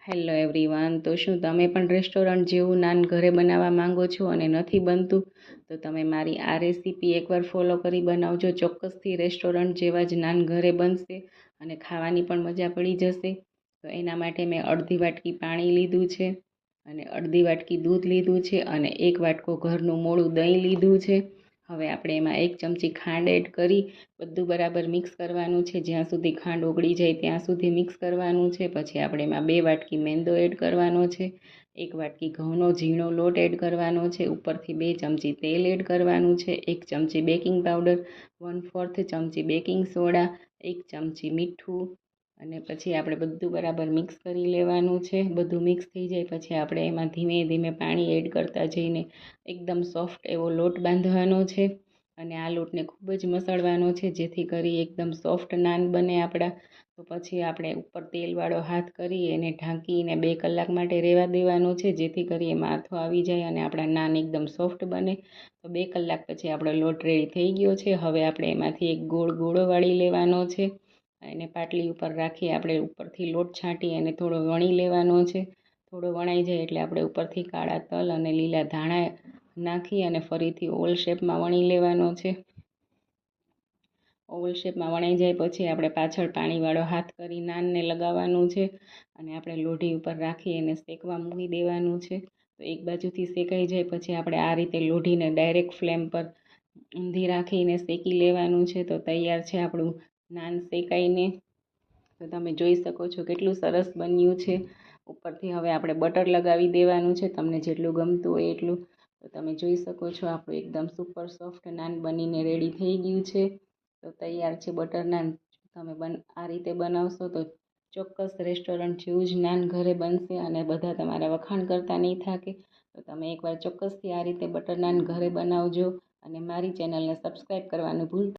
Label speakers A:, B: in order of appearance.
A: Hello everyone. તો શું તમે પણ રેસ્ટોરન્ટ જેવું નાન ઘરે બનાવવા માંગો છો અને નથી બનતું? તો તમે મારી આ રેસીપી એકવાર ફોલો કરી બનાવજો. ચોક્કસથી રેસ્ટોરન્ટ જેવા જ નાન ઘરે બનશે અને ખાવાની પણ મજા પડી જશે. તો એના માટે મેં અડધી વાટકી પાણી લીધું છે અને અડધી વાટકી દૂધ લીધું છે અને એક વાટકો ઘરનું મોળું દહીં લીધું છે. હવે આપણે એમાં 1 ચમચી ખાંડ એડ કરી બધું બરાબર મિક્સ કરવાનું છે. જ્યાં સુધી ખાંડ ઓગળી જાય ત્યાં સુધી મિક્સ કરવાનું છે. પછી આપણે એમાં 2 વાટકી મેંદો એડ કરવાનો છે, 1 વાટકી ઘઉંનો ઝીણો લોટ એડ કરવાનો છે, ઉપરથી 2 ચમચી તેલ એડ કરવાનું છે, 1 ચમચી બેકિંગ પાવડર, 1/4 ચમચી બેકિંગ સોડા, 1 ચમચી મીઠું અને પછી આપણે બધું બરાબર મિક્સ કરી લેવાનું છે. બધું મિક્સ થઈ જાય પછી આપણે એમાં ધીમે ધીમે પાણી એડ કરતા જઈને એકદમ સોફ્ટ એવો લોટ બાંધવાનો છે અને આ લોટને ખૂબ જ મસળવાનો છે જેથી કરી એકદમ સોફ્ટ નાન બને આપણા. તો પછી આપણે ઉપર તેલવાળો હાથ કરી એને ઢાંકીને 2 કલાક માટે રહેવા દેવાનું છે જેથી કરી એમાં આથો આવી જાય અને આપણા નાન એકદમ સોફ્ટ બને. તો 2 કલાક પછી આપણો લોટ રેડી થઈ ગયો છે. હવે આપણે એમાંથી એક ગોળ ગોળો વાળી લેવાનો છે. એને પાટલી ઉપર રાખી આપણે ઉપરથી લોટ છાંટી અને થોડો વણી લેવાનો છે. થોડો વણાઈ જાય એટલે આપણે ઉપરથી કાળા તલ અને લીલા ધાણા નાખી અને ફરીથી ઓવલ શેપમાં વણી લેવાનો છે. ઓવલ શેપમાં વણાઈ જાય પછી આપણે પાછળ પાણીવાળો હાથ કરી નાનને લગાવવાનું છે અને આપણે લોઢી ઉપર રાખી એને શેકવા મૂકી દેવાનું છે. તો એક બાજુથી શેકાઈ જાય પછી આપણે આ રીતે લોઢીને ડાયરેક્ટ ફ્લેમ પર ઊંધી રાખીને શેકી લેવાનું છે. તો તૈયાર છે આપણું નાન શેકાઈને. તો તમે જોઈ શકો છો કેટલું સરસ બન્યું છે. ઉપરથી હવે આપણે બટર લગાવી દેવાનું છે તમને જેટલું ગમતું હોય એટલું. તો તમે જોઈ શકો છો આપણું એકદમ સુપર સોફ્ટ નાન બનીને રેડી થઈ ગયું છે. તો તૈયાર છે બટર નાન. તમે આ રીતે બનાવશો તો ચોક્કસ રેસ્ટોરન્ટ જેવું જ નાન ઘરે બનશે અને બધા તમારા વખાણ કરતા નહીં થાકે. તો તમે એકવાર ચોક્કસથી આ રીતે બટર નાન ઘરે બનાવજો અને મારી ચેનલને સબસ્ક્રાઈબ કરવાનું ભૂલતા